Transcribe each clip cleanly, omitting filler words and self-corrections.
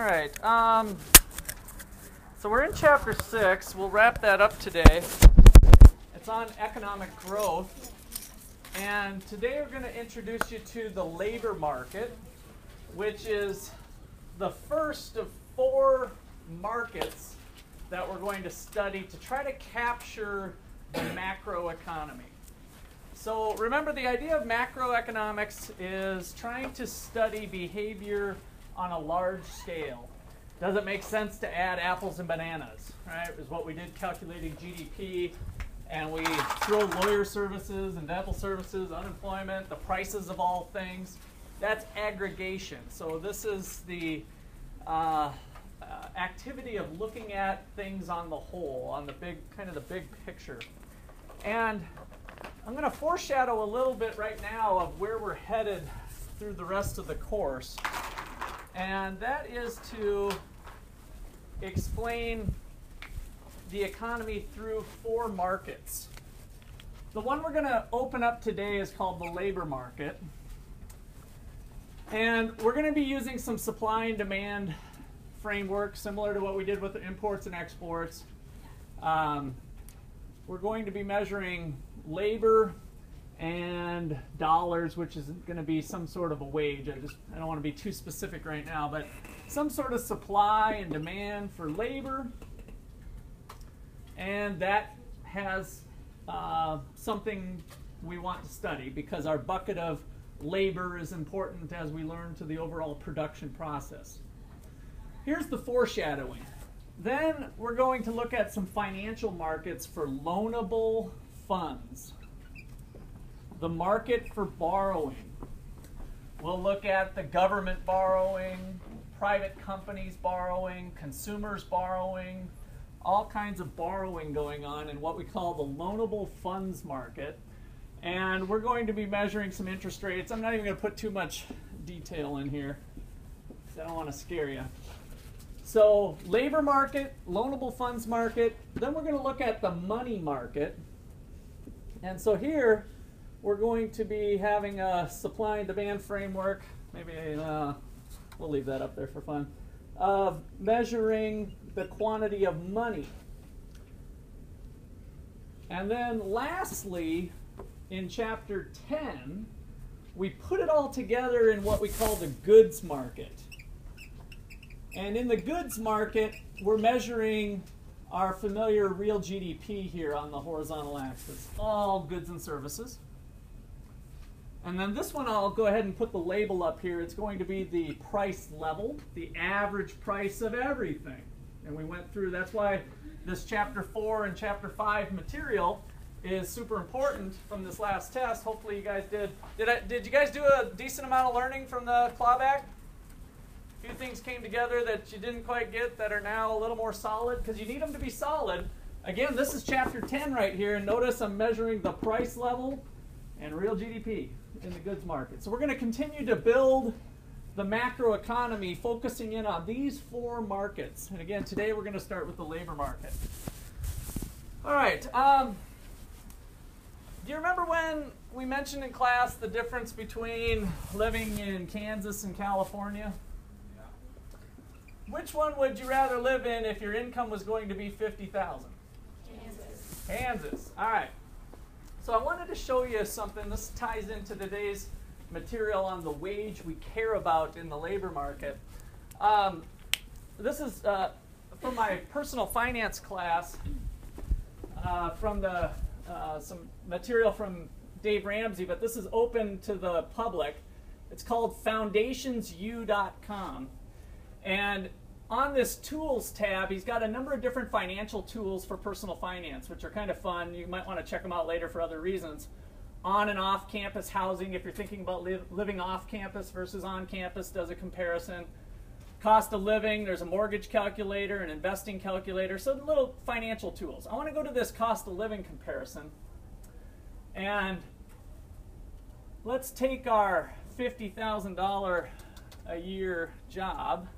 right. So we're in chapter 6. We'll wrap that up today. It's on economic growth. And today we're going to introduce you to the labor market, which is the first of 4 markets that we're going to study to try to capture the macroeconomy. So remember, the idea of macroeconomics is trying to study behavior on a large scale. Does it make sense to add apples and bananas, right? Is what we did calculating GDP, and we throw lawyer services and dental services, unemployment, the prices of all things. That's aggregation. So this is the activity of looking at things on the whole, on the big, kind of the big picture. And I'm going to foreshadow a little bit right now of where we're headed through the rest of the course. And that is to explain the economy through 4 markets. The one we're going to open up today is called the labor market. And we're going to be using some supply and demand framework similar to what we did with the imports and exports. We're going to be measuring labor and dollars, which is going to be some sort of a wage. I don't want to be too specific right now, but some sort of supply and demand for labor. And that has something we want to study because our bucket of labor is important as we learn to the overall production process. Here's the foreshadowing. Then we're going to look at some financial markets for loanable funds. The market for borrowing. We'll look at the government borrowing, private companies borrowing, consumers borrowing, all kinds of borrowing going on in what we call the loanable funds market. And we're going to be measuring some interest rates. I'm not even going to put too much detail in here because I don't want to scare you. So labor market, loanable funds market, then we're going to look at the money market. And so here we're going to be having a supply and demand framework, maybe we'll leave that up there for fun, of measuring the quantity of money. And then lastly, in chapter 10, we put it all together in what we call the goods market. And in the goods market, we're measuring our familiar real GDP here on the horizontal axis, all goods and services. And then this one, I'll go ahead and put the label up here. It's going to be the price level, the average price of everything. And we went through, that's why this chapter 4 and chapter 5 material is super important from this last test. Hopefully you guys did. Did you guys do a decent amount of learning from the clawback? A few things came together that you didn't quite get that are now a little more solid, because you need them to be solid. Again, this is chapter 10 right here, and notice I'm measuring the price level and real GDP in the goods market. So we're going to continue to build the macroeconomy, focusing in on these 4 markets. And again, today we're going to start with the labor market. All right. Do you remember when we mentioned in class the difference between living in Kansas and California? Which one would you rather live in if your income was going to be $50,000? Kansas. Kansas. All right. So I wanted to show you something. This ties into today's material on the wage we care about in the labor market. This is from my personal finance class, from the some material from Dave Ramsey, but this is open to the public. It's called foundationsu.com. And on this tools tab, he's got a number of different financial tools for personal finance, which are kind of fun. You might want to check them out later for other reasons. On and off campus housing, if you're thinking about living off campus versus on campus, does a comparison. Cost of living, there's a mortgage calculator, an investing calculator, so little financial tools. I want to go to this cost of living comparison. And let's take our $50,000 a year job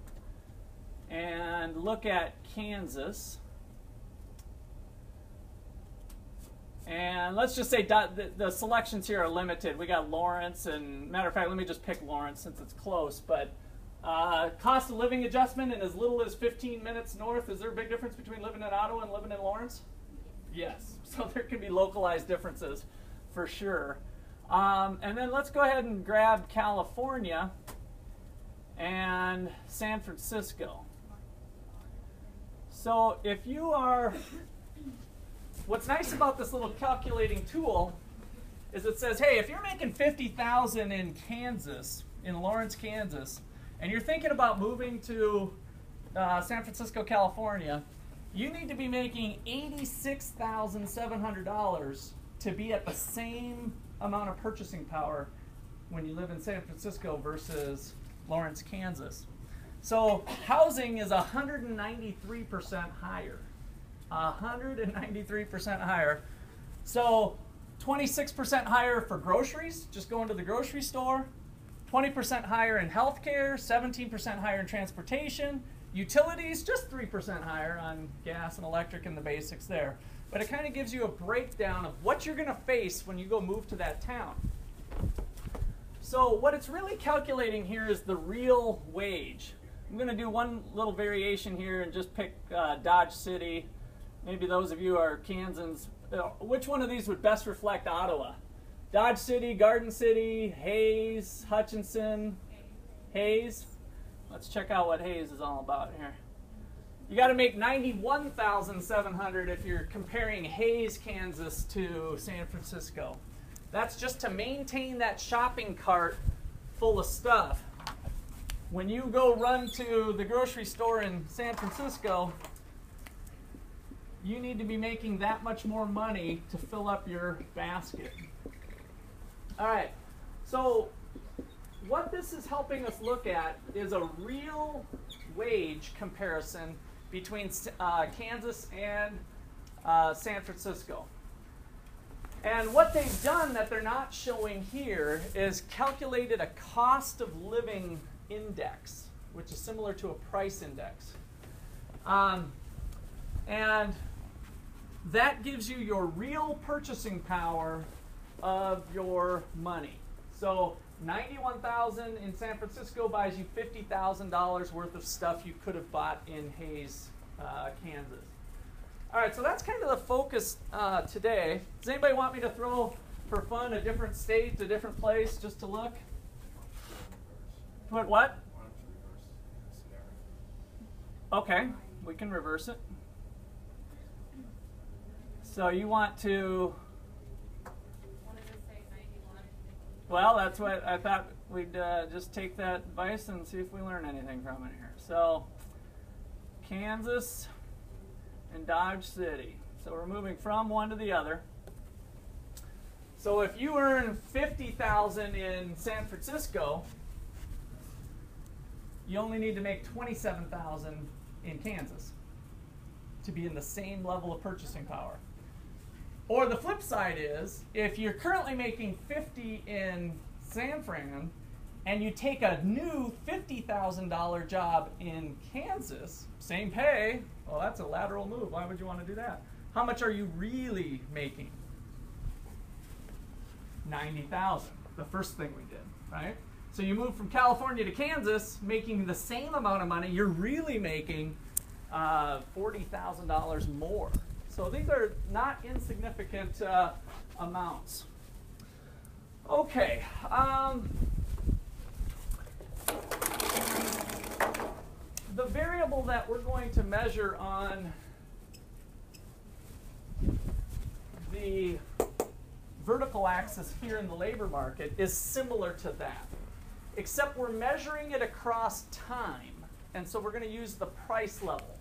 and look at Kansas. And let's just say the selections here are limited. We got Lawrence, and matter of fact, let me just pick Lawrence since it's close. But Cost of living adjustment in as little as 15 minutes north. Is there a big difference between living in Ottawa and living in Lawrence? Yes. So there can be localized differences for sure. And then let's go ahead and grab California and San Francisco. So if you are, what's nice about this little calculating tool is it says, hey, if you're making $50,000 in Kansas, in Lawrence, Kansas, and you're thinking about moving to San Francisco, California, you need to be making $86,700 to be at the same amount of purchasing power when you live in San Francisco versus Lawrence, Kansas. So housing is 193% higher. 193% higher. So 26% higher for groceries, just going to the grocery store. 20% higher in healthcare, 17% higher in transportation. Utilities, just 3% higher on gas and electric and the basics there. But it kind of gives you a breakdown of what you're going to face when you go move to that town. So what it's really calculating here is the real wage. I'm going to do one little variation here and just pick Dodge City. Maybe those of you are Kansans. Which one of these would best reflect Ottawa? Dodge City, Garden City, Hayes, Hutchinson, Hayes. Let's check out what Hayes is all about here. You got to make $91,700 if you're comparing Hayes, Kansas to San Francisco. That's just to maintain that shopping cart full of stuff. When you go run to the grocery store in San Francisco, you need to be making that much more money to fill up your basket. All right, so what this is helping us look at is a real wage comparison between Kansas and San Francisco. And what they've done that they're not showing here is calculated a cost of living index, which is similar to a price index. And that gives you your real purchasing power of your money. So $91,000 in San Francisco buys you $50,000 worth of stuff you could have bought in Hayes, Kansas. All right, so that's kind of the focus today. Does anybody want me to throw, for fun, a different state, a different place, just to look? Put what? Okay, we can reverse it. So you want to... Well, that's what I thought we'd just take that advice and see if we learn anything from it here. So, Kansas and Dodge City. So we're moving from one to the other. So if you earn $50,000 in San Francisco, you only need to make $27,000 in Kansas to be in the same level of purchasing power. Or the flip side is, if you're currently making $50,000 in San Fran and you take a new $50,000 job in Kansas, same pay, well, that's a lateral move. Why would you want to do that? How much are you really making? $90,000, the first thing we did, right? So you move from California to Kansas, making the same amount of money, you're really making $40,000 more. So these are not insignificant amounts. Okay. The variable that we're going to measure on the vertical axis here in the labor market is similar to that, except we're measuring it across time, and so we're going to use the price level.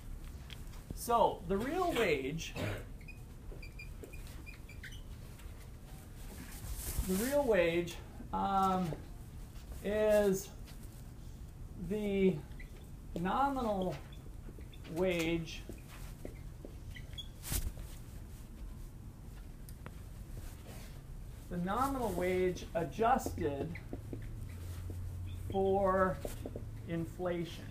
So the real wage, is the nominal wage adjusted for inflation.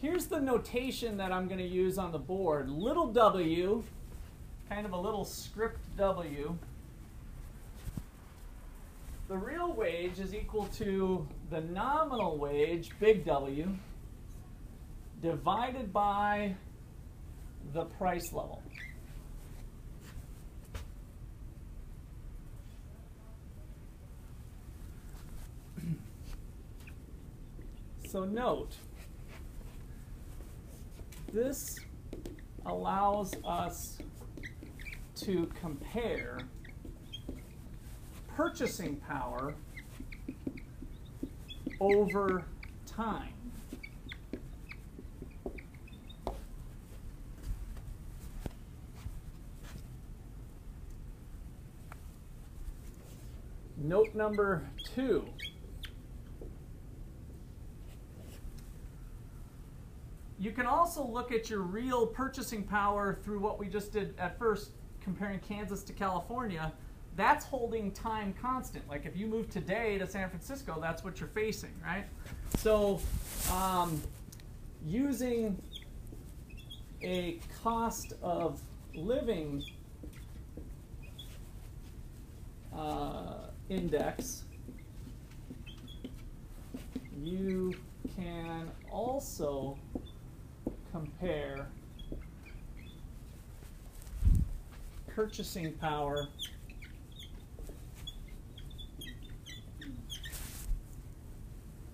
Here's the notation that I'm going to use on the board. Little w kind of a little script W. The real wage is equal to the nominal wage, big W, divided by the price level. So note, this allows us to compare purchasing power over time. Note number 2. You can also look at your real purchasing power through what we just did at first, comparing Kansas to California. That's holding time constant. Like if you move today to San Francisco, that's what you're facing, right? So using a cost of living index, you can also compare purchasing power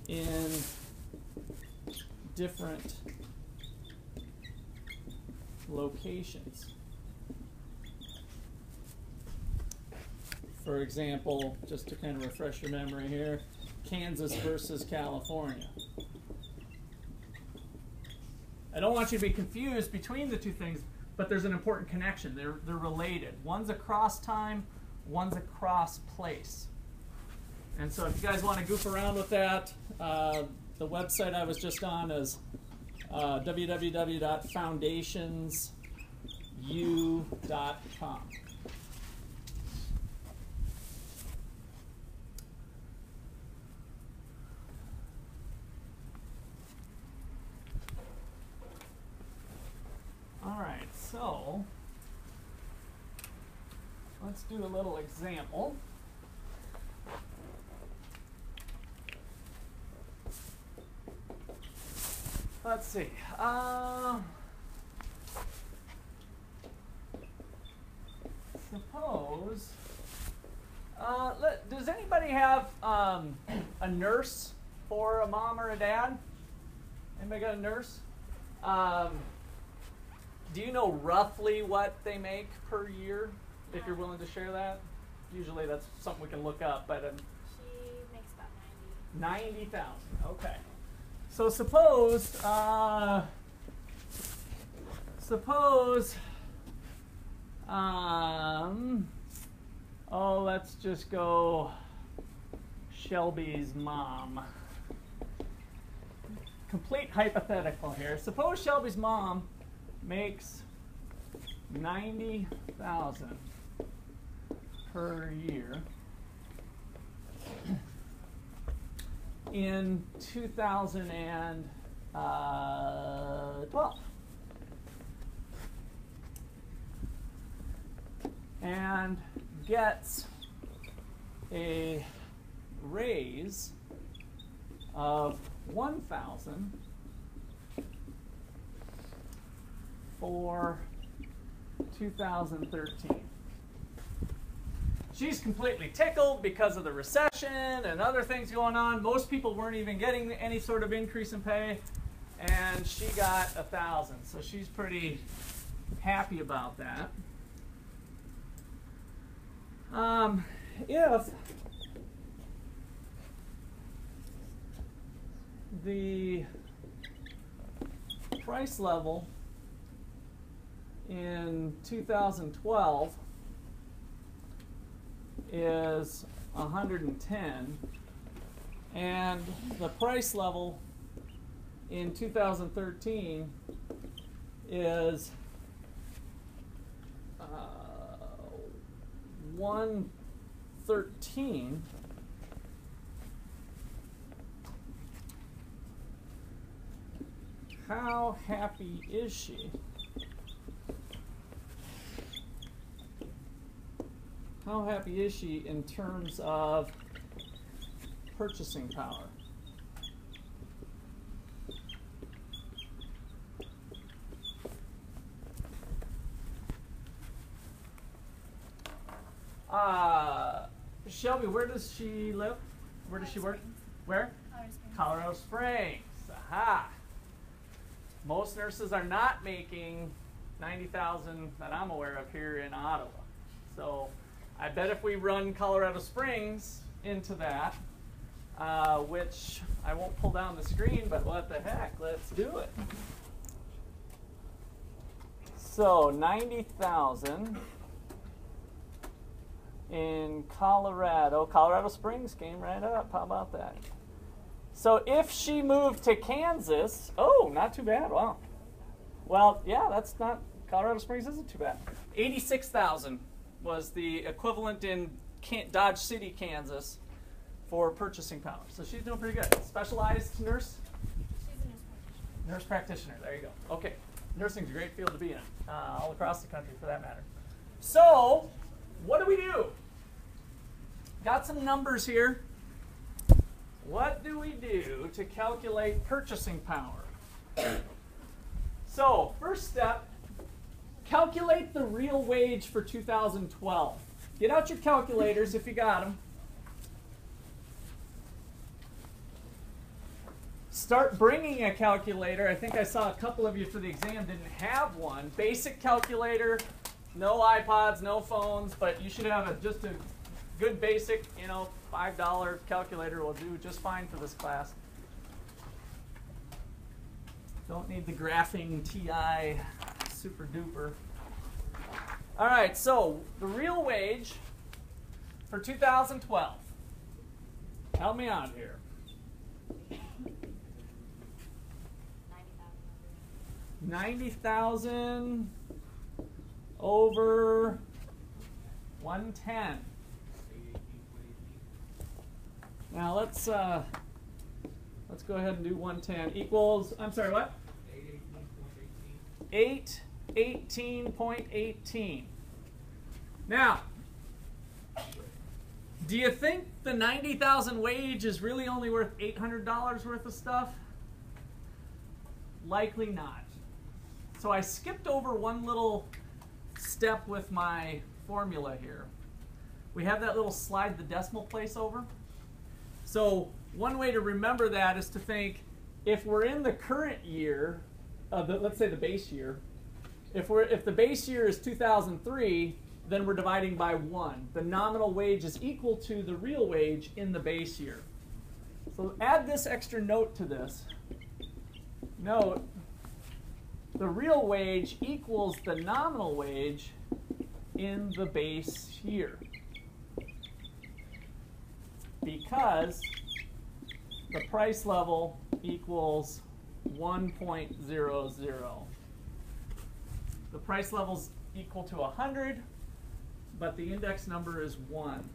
in different locations. For example, just to kind of refresh your memory here, Kansas versus California. I don't want you to be confused between the two things, but there's an important connection. They're related. One's across time, one's across place. And so if you guys want to goof around with that, the website I was just on is www.foundationsu.com. All right, so let's do a little example. Let's see. Suppose, does anybody have a nurse for a mom or a dad? Anybody got a nurse? Do you know roughly what they make per year, if you're willing to share that? Usually that's something we can look up, but She makes about 90,000. Okay. So suppose let's just go Shelby's mom. Complete hypothetical here. Suppose Shelby's mom makes 90,000 per year in 2012, and gets a raise of 1,000 for 2013. She's completely tickled because of the recession and other things going on. Most people weren't even getting any sort of increase in pay, and she got 1,000. So she's pretty happy about that. If the price level in 2012 is 110, and the price level in 2013 is 113, how happy is she? how happy is she in terms of purchasing power? Shelby, where does she live? Where does she work? Where? Colorado Springs. Aha. Most nurses are not making $90,000 that I'm aware of here in Ottawa. So I bet if we run Colorado Springs into that, which I won't pull down the screen, but what the heck, let's do it. So 90,000 in Colorado. Colorado Springs came right up. How about that? So if she moved to Kansas, oh, not too bad. Wow. Well, yeah, that's not, Colorado Springs isn't too bad. 86,000 was the equivalent in Dodge City, Kansas for purchasing power. So she's doing pretty good. Specialized nurse? She's a nurse practitioner. Nurse practitioner, there you go. Okay, nursing's a great field to be in, all across the country for that matter. So, what do? Got some numbers here. What do we do to calculate purchasing power? So, first step, calculate the real wage for 2012. Get out your calculators if you got them. Start bringing a calculator. I think I saw a couple of you for the exam didn't have one. Basic calculator, no iPods, no phones, but you should have just a good basic, $5 calculator will do just fine for this class. Don't need the graphing TI super duper. All right, so the real wage for 2012. Help me out here. 90,000 over 110. Now let's go ahead and do 110 equals, I'm sorry, what? 818.18. Now, do you think the 90,000 wage is really only worth $800 worth of stuff? Likely not. So I skipped over one little step with my formula here. We have that little slide the decimal place over. So one way to remember that is to think, if we're in the current year, let's say the base year, if the base year is 2003, then we're dividing by 1. The nominal wage is equal to the real wage in the base year. So add this extra note to this. Note, the real wage equals the nominal wage in the base year, because the price level equals 1.00. The price level's equal to 100, but the index number is 1.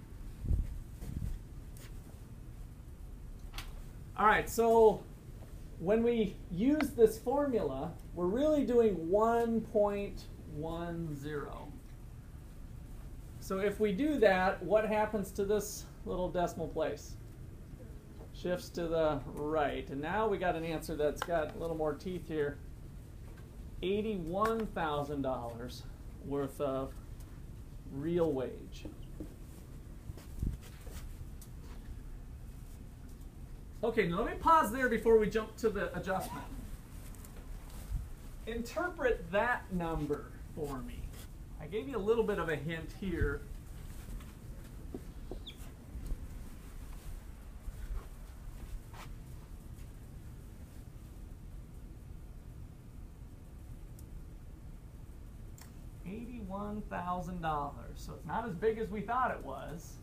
All right, so when we use this formula, we're really doing 1.10. So if we do that, what happens to this little decimal place? Shifts to the right. And now we got an answer that's got a little more teeth here. $81,000 worth of real wage. Okay, now let me pause there before we jump to the adjustment. Interpret that number for me. I gave you a little bit of a hint here. $81,000. So it's not as big as we thought it was.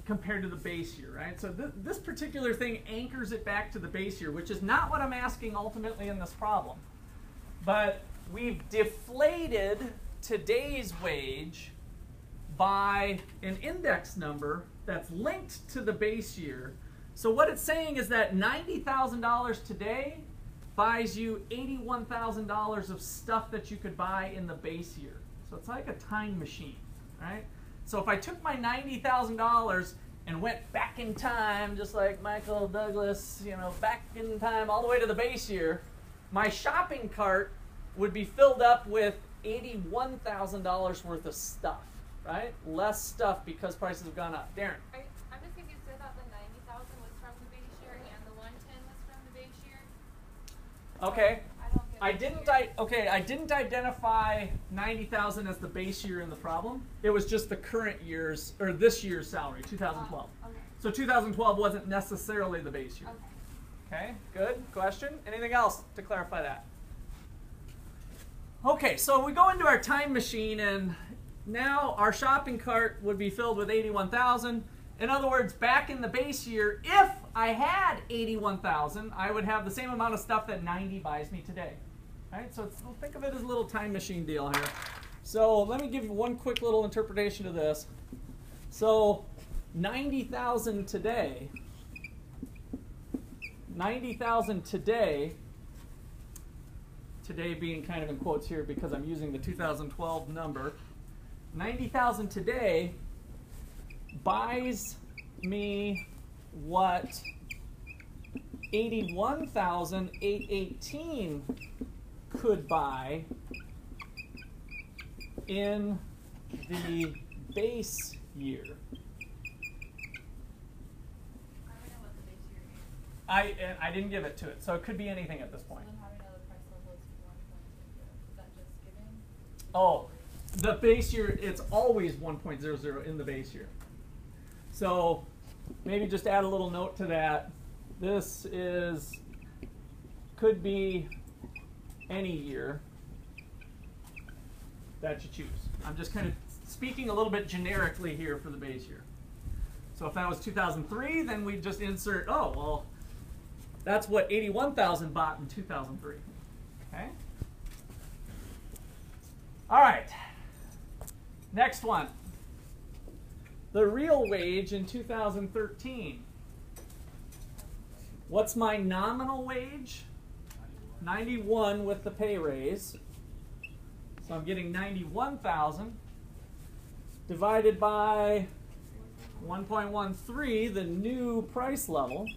Compared to the base year, right? So this particular thing anchors it back to the base year, which is not what I'm asking ultimately in this problem. But we've deflated today's wage by an index number that's linked to the base year. So what it's saying is that $90,000 today, buys you $81,000 of stuff that you could buy in the base year. So it's like a time machine, right? So if I took my $90,000 and went back in time, just like Michael Douglas, you know, back in time all the way to the base year, my shopping cart would be filled up with $81,000 worth of stuff, right? Less stuff because prices have gone up. Darren. I'm just confused. I thought the 90,000 was from the base year and the 110 was from the base year. Okay. I don't get I didn't identify 90,000 as the base year in the problem. It was just the current year's or this year's salary, 2012. Okay. So 2012 wasn't necessarily the base year. Okay, good question. Anything else to clarify that? Okay, so we go into our time machine, and now our shopping cart would be filled with 81,000. In other words, back in the base year, if I had 81,000, I would have the same amount of stuff that 90 buys me today. Right? So think of it as a little time machine deal here. So let me give you one quick little interpretation of this. So 90,000 today, 90,000 today, today being kind of in quotes here because I'm using the 2012 number, 90,000 today buys me what 81,818 could buy in the base year. I didn't give it to it, so it could be anything at this point. So then how do we know the price level is 1.00? Is that just given? Oh, the base year, it's always 1.00 in the base year. So maybe just add a little note to that. This could be any year that you choose. I'm just kind of speaking a little bit generically here for the base year. So if that was 2003, then we'd just insert, oh, well, that's what 81,000 bought in 2003. Okay? All right. Next one. The real wage in 2013. What's my nominal wage? 91 with the pay raise. So I'm getting 91,000 divided by 1.13, the new price level.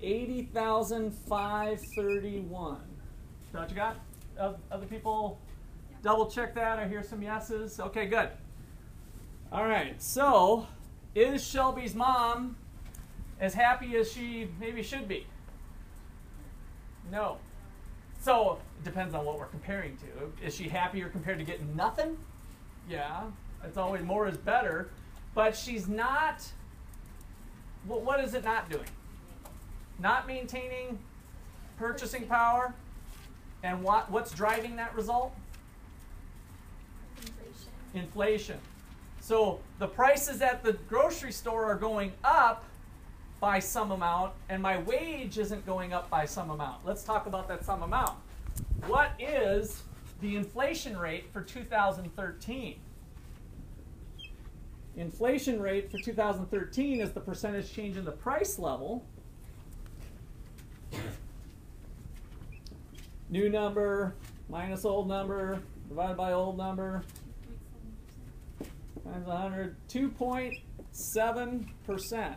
80,531. Is that what you got? Other people double check that? I hear some yeses. Okay, good. All right, so is Shelby's mom as happy as she maybe should be? No. So it depends on what we're comparing to. Is she happier compared to getting nothing? Yeah, it's always more is better. But she's not, what is it not doing? Not maintaining purchasing power. And what's driving that result? Inflation. So the prices at the grocery store are going up by some amount, and my wage isn't going up by some amount. Let's talk about that some amount. What is the inflation rate for 2013? Inflation rate for 2013 is the percentage change in the price level. New number minus old number divided by old number times 100, 2.7%.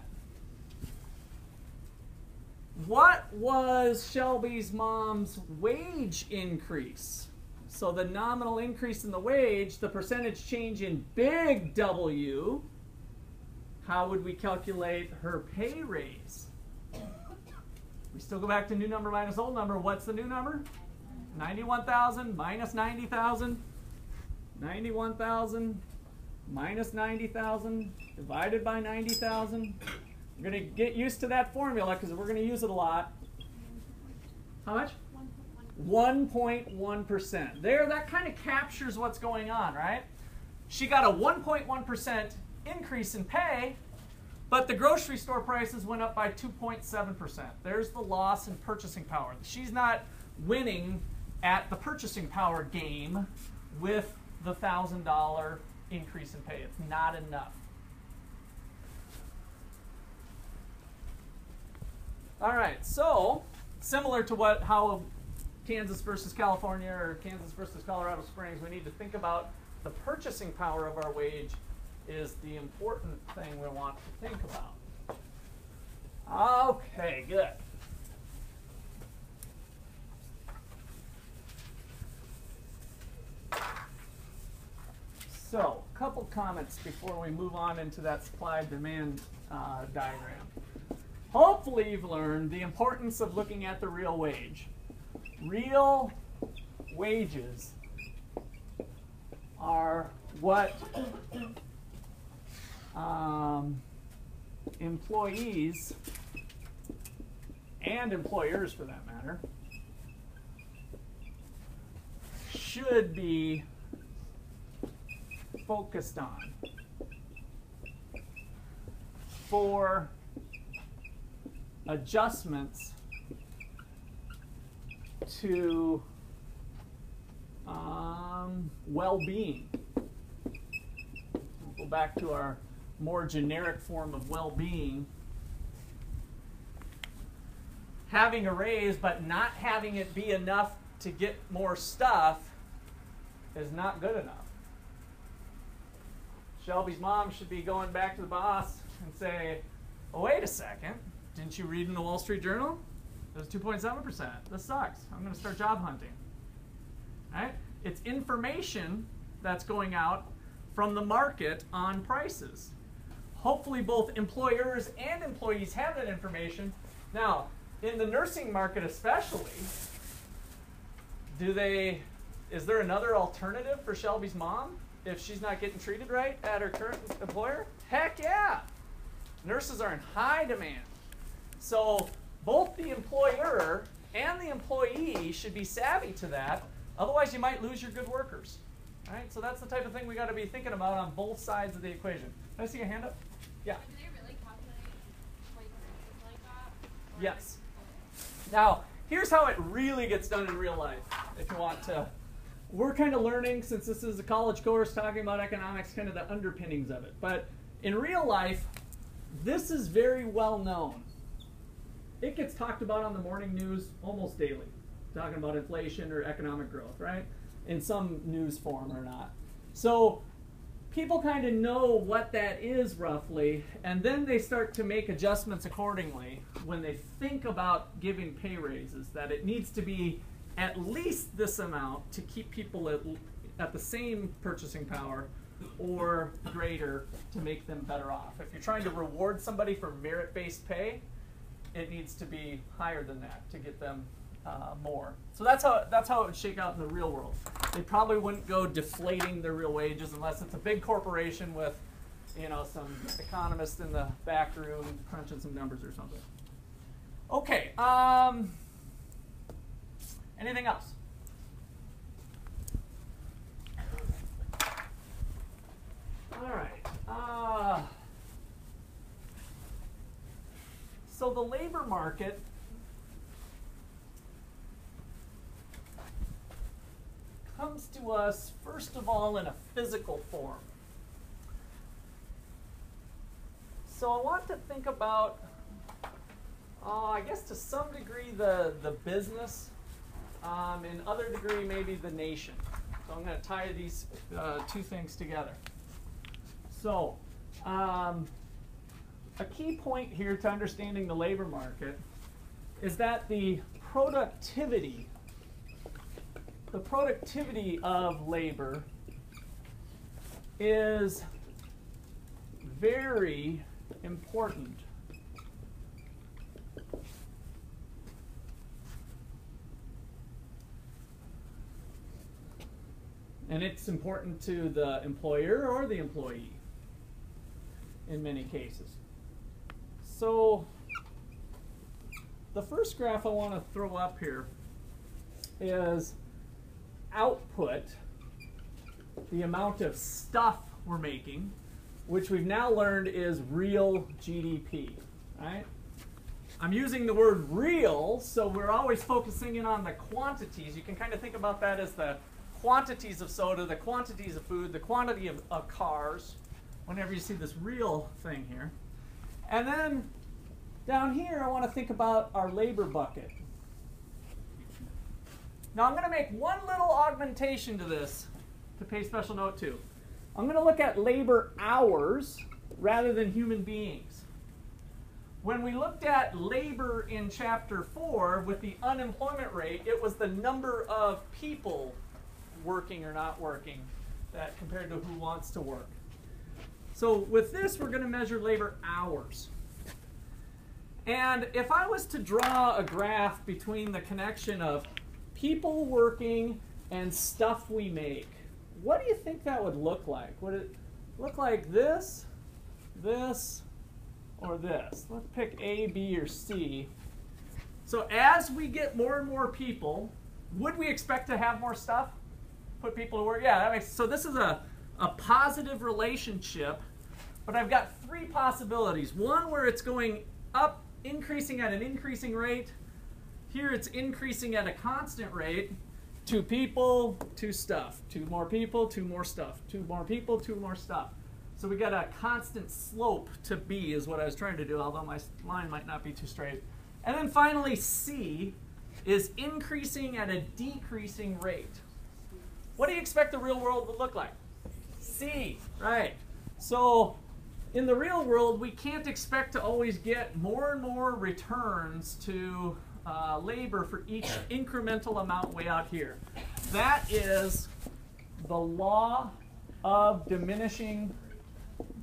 What was Shelby's mom's wage increase? So the nominal increase in the wage, the percentage change in big W, how would we calculate her pay raise? We still go back to new number minus old number. What's the new number? 91,000 minus 90,000. 91,000 minus 90,000 divided by 90,000. We're going to get used to that formula because we're going to use it a lot. How much? 1.1%. There, that kind of captures what's going on, right? She got a 1.1% increase in pay, but the grocery store prices went up by 2.7%. There's the loss in purchasing power. She's not winning at the purchasing power game with the $1,000 increase in pay. It's not enough. All right, so similar to how Kansas versus California or Kansas versus Colorado Springs, we need to think about the purchasing power of our wage is the important thing we want to think about. Okay, good. So, a couple comments before we move on into that supply-demand diagram. Hopefully you've learned the importance of looking at the real wage. Real wages are what employees and employers, for that matter, should be focused on for adjustments to well-being. We'll go back to our more generic form of well-being. Having a raise but not having it be enough to get more stuff is not good enough. Shelby's mom should be going back to the boss and say, oh, wait a second, didn't you read in the Wall Street Journal? It was 2.7%. This sucks. I'm going to start job hunting. Right? It's information that's going out from the market on prices. Hopefully both employers and employees have that information. Now, in the nursing market especially, is there another alternative for Shelby's mom if she's not getting treated right at her current employer? Heck yeah! Nurses are in high demand. So both the employer and the employee should be savvy to that. Otherwise, you might lose your good workers. All right? So that's the type of thing we got to be thinking about on both sides of the equation. Can I see your hand up? Yeah. Do they really calculate wages like that? Yes. Now, here's how it really gets done in real life, if you want to. We're kind of learning, since this is a college course talking about economics, kind of the underpinnings of it. But in real life, this is very well known. It gets talked about on the morning news almost daily, talking about inflation or economic growth, right? In some news form or not. So people kind of know what that is roughly, and then they start to make adjustments accordingly when they think about giving pay raises, that it needs to be at least this amount to keep people at the same purchasing power or greater to make them better off. If you're trying to reward somebody for merit-based pay, it needs to be higher than that to get them more. So that's how it would shake out in the real world. They probably wouldn't go deflating their real wages unless it's a big corporation with, some economists in the back room crunching some numbers or something. Okay. Anything else? All right. So the labor market comes to us, first of all, in a physical form. So I want to think about, I guess to some degree, the business, in other degree, maybe the nation. So I'm going to tie these two things together. So a key point here to understanding the labor market is that the productivity of labor is very important. And it's important to the employer or the employee in many cases. So the first graph I want to throw up here is output, the amount of stuff we're making, which we've now learned is real GDP, right? I'm using the word real, so we're always focusing in on the quantities. You can kind of think about that as the quantities of soda, the quantities of food, the quantity of cars, whenever you see this real thing here. And then Down here, I want to think about our labor bucket. Now I'm going to make one little augmentation to this to pay special note to. I'm going to look at labor hours rather than human beings. When we looked at labor in chapter 4 with the unemployment rate, it was the number of people working or not working that compared to who wants to work. So with this, we're going to measure labor hours. And if I was to draw a graph between the connection of people working and stuff we make, what do you think that would look like? Would it look like this, this, or this? Let's pick A, B, or C. So as we get more and more people, would we expect to have more stuff? Put people to work? Yeah, that makes so this is a positive relationship, but I've got three possibilities. One where it's going up, increasing at an increasing rate. Here it's increasing at a constant rate. 2 people, 2 stuff. 2 more people, 2 more stuff. 2 more people, 2 more stuff. So we got a constant slope to B is what I was trying to do, although my line might not be too straight. And then finally C is increasing at a decreasing rate. What do you expect the real world would look like? C, right. So in the real world, we can't expect to always get more and more returns to labor for each incremental amount way out here. That is the law of diminishing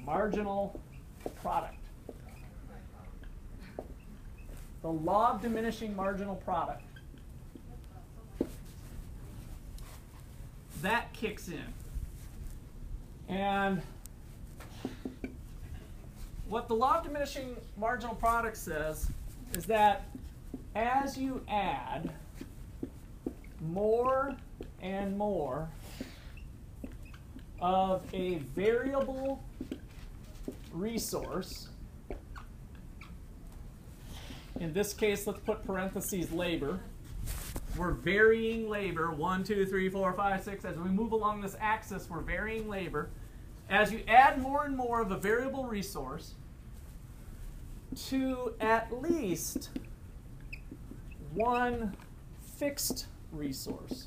marginal product. The law of diminishing marginal product. That kicks in. And what the law of diminishing marginal product says is that as you add more and more of a variable resource, in this case, let's put parentheses labor. We're varying labor, 1, 2, 3, 4, 5, 6. As we move along this axis, we're varying labor. As you add more and more of a variable resource to at least one fixed resource.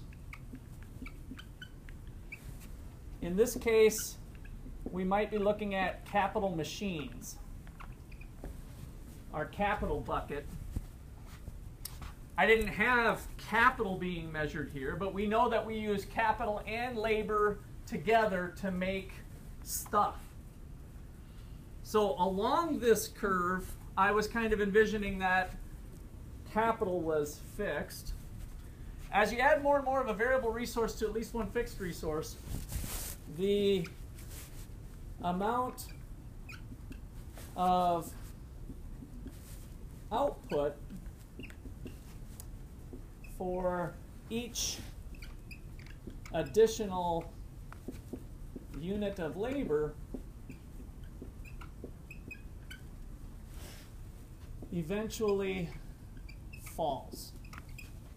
In this case, we might be looking at capital machines, our capital bucket. I didn't have capital being measured here, but we know that we use capital and labor together to make stuff. So along this curve, I was kind of envisioning that capital was fixed. As you add more and more of a variable resource to at least one fixed resource, the amount of output for each additional unit of labor eventually falls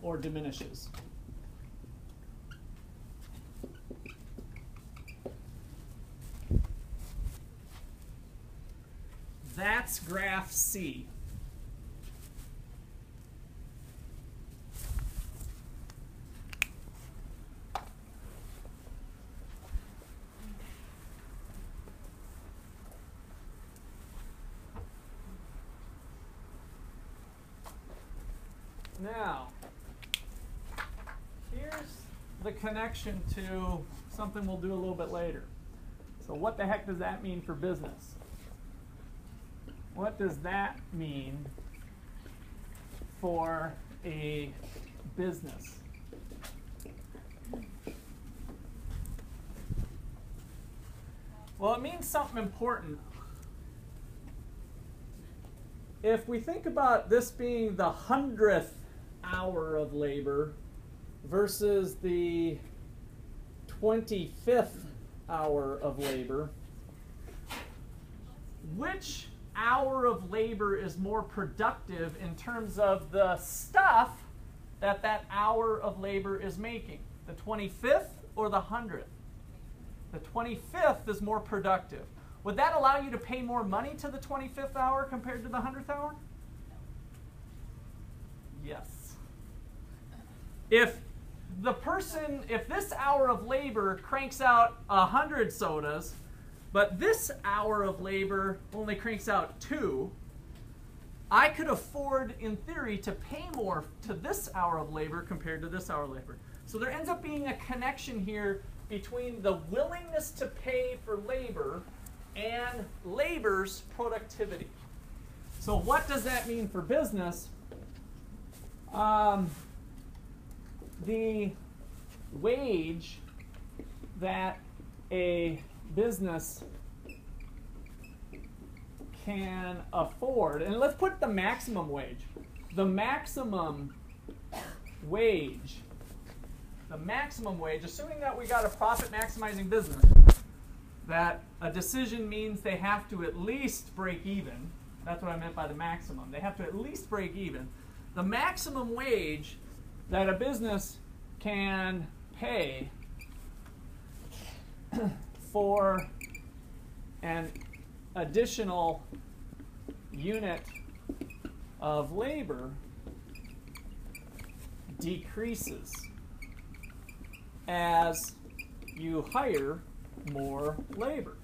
or diminishes. That's graph C. Now, here's the connection to something we'll do a little bit later. So what the heck does that mean for business? What does that mean for a business? Well, it means something important. If we think about this being the 100th hour of labor versus the 25th hour of labor, which hour of labor is more productive in terms of the stuff that that hour of labor is making? The 25th or the 100th? The 25th is more productive. Would that allow you to pay more money to the 25th hour compared to the 100th hour? Yes. If this hour of labor cranks out 100 sodas, but this hour of labor only cranks out 2, I could afford, in theory, to pay more to this hour of labor compared to this hour of labor. So there ends up being a connection here between the willingness to pay for labor and labor's productivity. So what does that mean for business? The wage that a business can afford, and let's put the maximum wage. The maximum wage, assuming that we got a profit maximizing business, that a decision means they have to at least break even. That's what I meant by the maximum. They have to at least break even. The maximum wage that a business can pay for an additional unit of labor decreases as you hire more labor.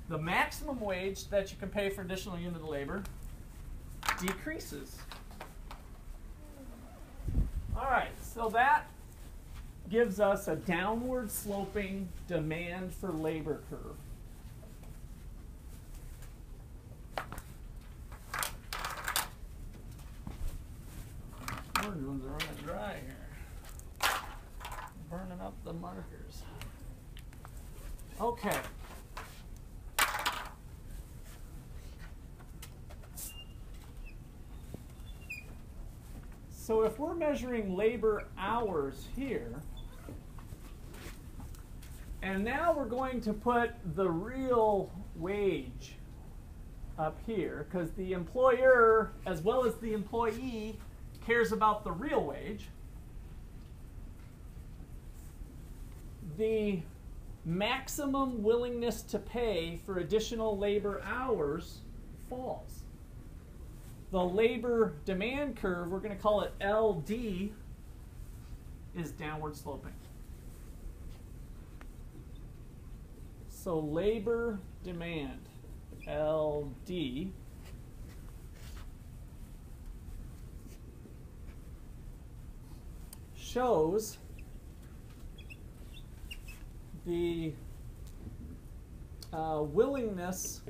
The maximum wage that you can pay for additional unit of labor decreases. All right, so that gives us a downward sloping demand for labor curve. Orange ones are running dry here. Burning up the markers. Okay. So if we're measuring labor hours here, and now we're going to put the real wage up here, because the employer, as well as the employee, cares about the real wage. The maximum willingness to pay for additional labor hours falls. The labor demand curve, we're going to call it LD, is downward sloping. So labor demand, LD, shows the willingness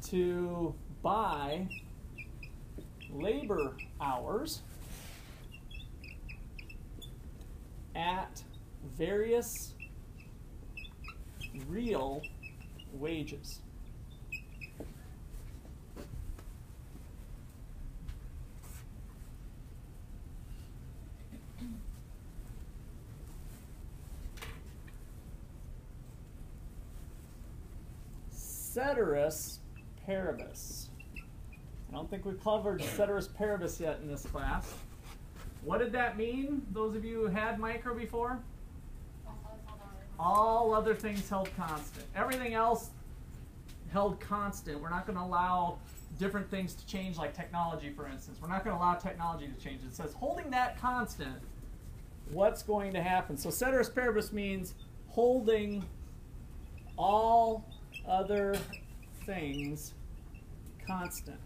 to buy labor hours at various real wages. Ceteris paribus. I don't think we've covered ceteris paribus yet in this class. What did that mean, those of you who had micro before? All other things held constant. Everything else held constant. We're not going to allow different things to change, like technology, for instance. We're not going to allow technology to change. It says holding that constant, what's going to happen? So ceteris paribus means holding all other things constant.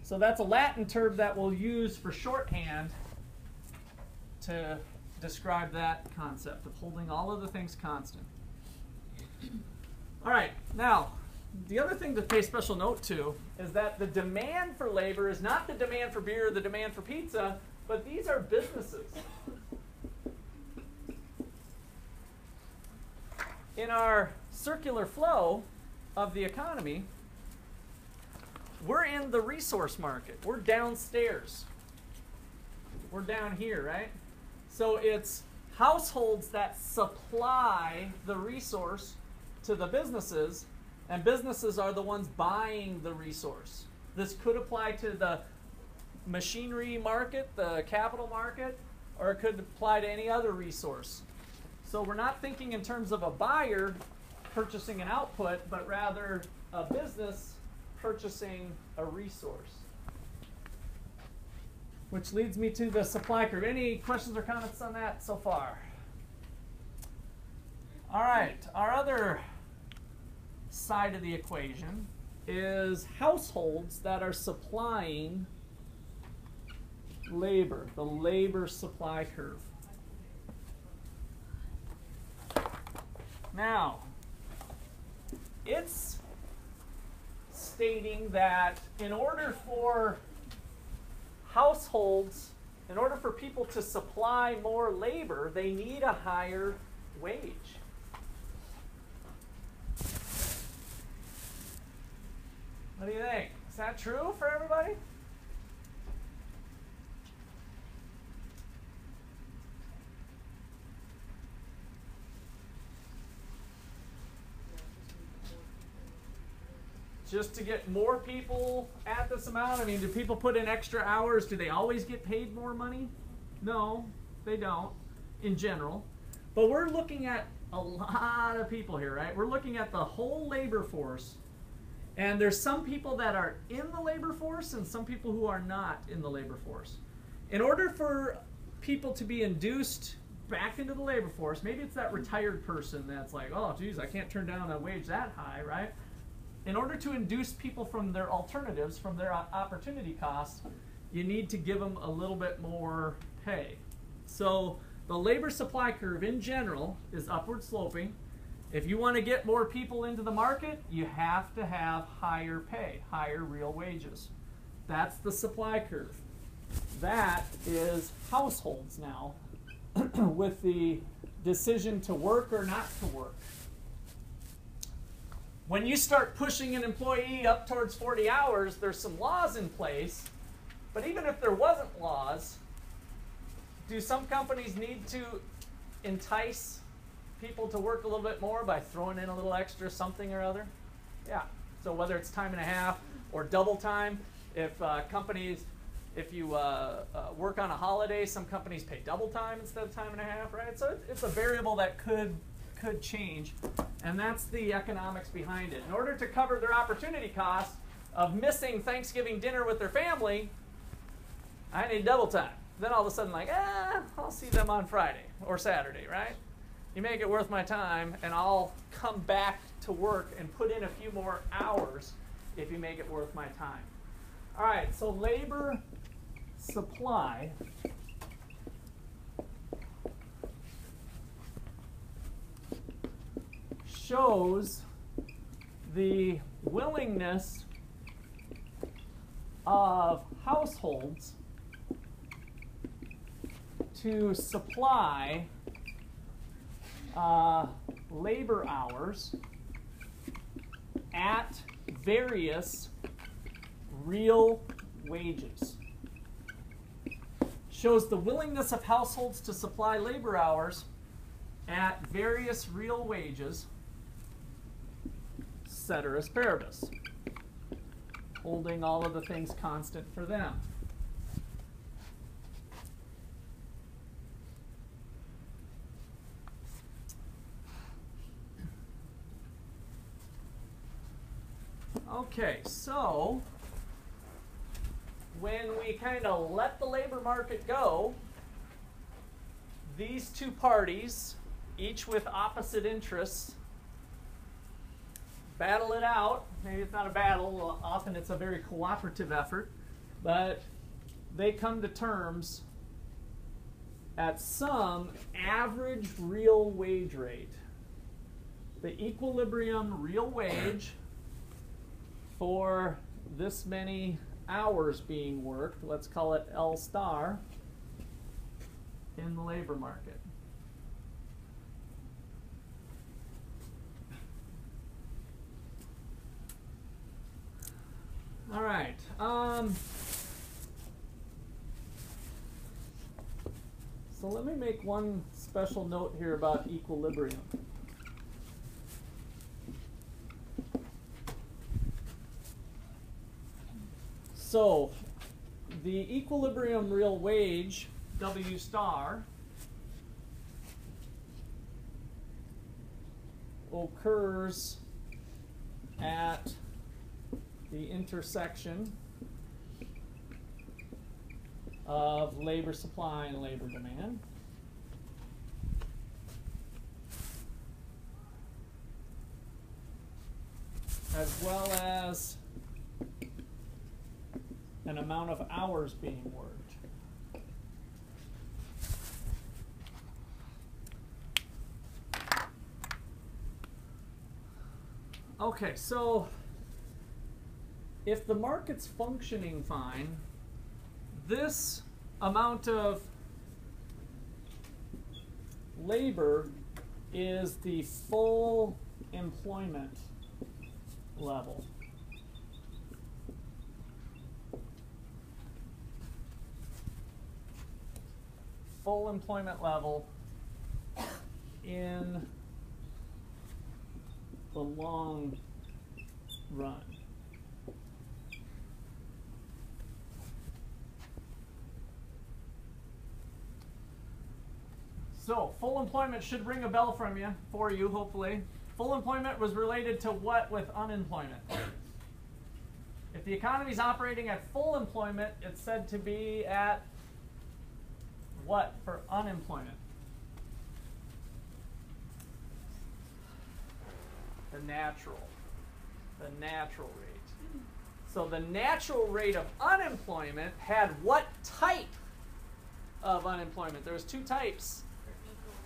So that's a Latin term that we'll use for shorthand to describe that concept of holding all other things constant. All right, now, the other thing to pay special note to is that the demand for labor is not the demand for beer or the demand for pizza, but these are businesses. In our circular flow of the economy, we're in the resource market. We're downstairs. We're down here, right? So it's households that supply the resource to the businesses, and businesses are the ones buying the resource. This could apply to the machinery market, the capital market, or it could apply to any other resource. So we're not thinking in terms of a buyer purchasing an output, but rather a business purchasing a resource. Which leads me to the supply curve. Any questions or comments on that so far? All right, our other side of the equation is households that are supplying labor, the labor supply curve. Now, it's stating that in order for households, in order for people to supply more labor, they need a higher wage. What do you think? Is that true for everybody? Just to get more people at this amount? I mean, do people put in extra hours? Do they always get paid more money? No, they don't, in general. But we're looking at a lot of people here, right? We're looking at the whole labor force. And there's some people that are in the labor force and some people who are not in the labor force. In order for people to be induced back into the labor force, maybe it's that retired person that's like, oh, geez, I can't turn down a wage that high, right? In order to induce people from their alternatives, from their opportunity costs, you need to give them a little bit more pay. So the labor supply curve in general is upward sloping. If you want to get more people into the market, you have to have higher pay, higher real wages. That's the supply curve. That is households now with the decision to work or not to work. When you start pushing an employee up towards 40 hours, there's some laws in place. But even if there wasn't laws, do some companies need to entice people to work a little bit more by throwing in a little extra something or other? Yeah. So whether it's time and a half or double time, if you work on a holiday, some companies pay double time instead of time and a half, right? So it's a variable that could change, and that's the economics behind it. In order to cover their opportunity cost of missing Thanksgiving dinner with their family, I need double time. Then all of a sudden, like, I'll see them on Friday or Saturday, right? You make it worth my time, and I'll come back to work and put in a few more hours if you make it worth my time. All right, so labor supply shows the willingness of households to supply labor hours at various real wages. Shows the willingness of households to supply labor hours at various real wages, ceteris paribus, holding all of the things constant for them. Okay, so when we kind of let the labor market go, these two parties, each with opposite interests, battle it out. Maybe it's not a battle, often it's a very cooperative effort, but they come to terms at some average real wage rate. The equilibrium real wage for this many hours being worked, let's call it L star, in the labor market. All right. So let me make one special note here about equilibrium. So the equilibrium real wage, W star, occurs at the intersection of labor supply and labor demand. As well as an amount of hours being worked. Okay, so if the market's functioning fine, this amount of labor is the full employment level. Full employment level in the long run. So, full employment should ring a bell for you, hopefully. Full employment was related to what with unemployment? If the economy is operating at full employment, it's said to be at what for unemployment? The natural rate. So the natural rate of unemployment had what type of unemployment? There was two types,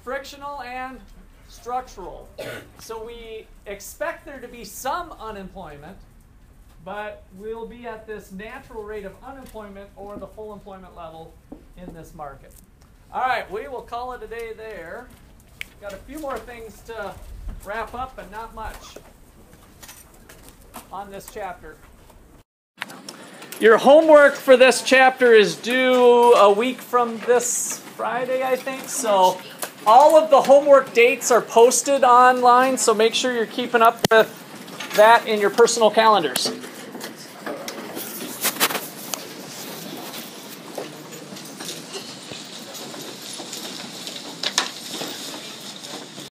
frictional and structural. So we expect there to be some unemployment, but we'll be at this natural rate of unemployment or the full employment level in this market. All right, we will call it a day there. Got a few more things to wrap up, but not much on this chapter. Your homework for this chapter is due a week from this Friday, I think. So all of the homework dates are posted online, so make sure you're keeping up with that in your personal calendars.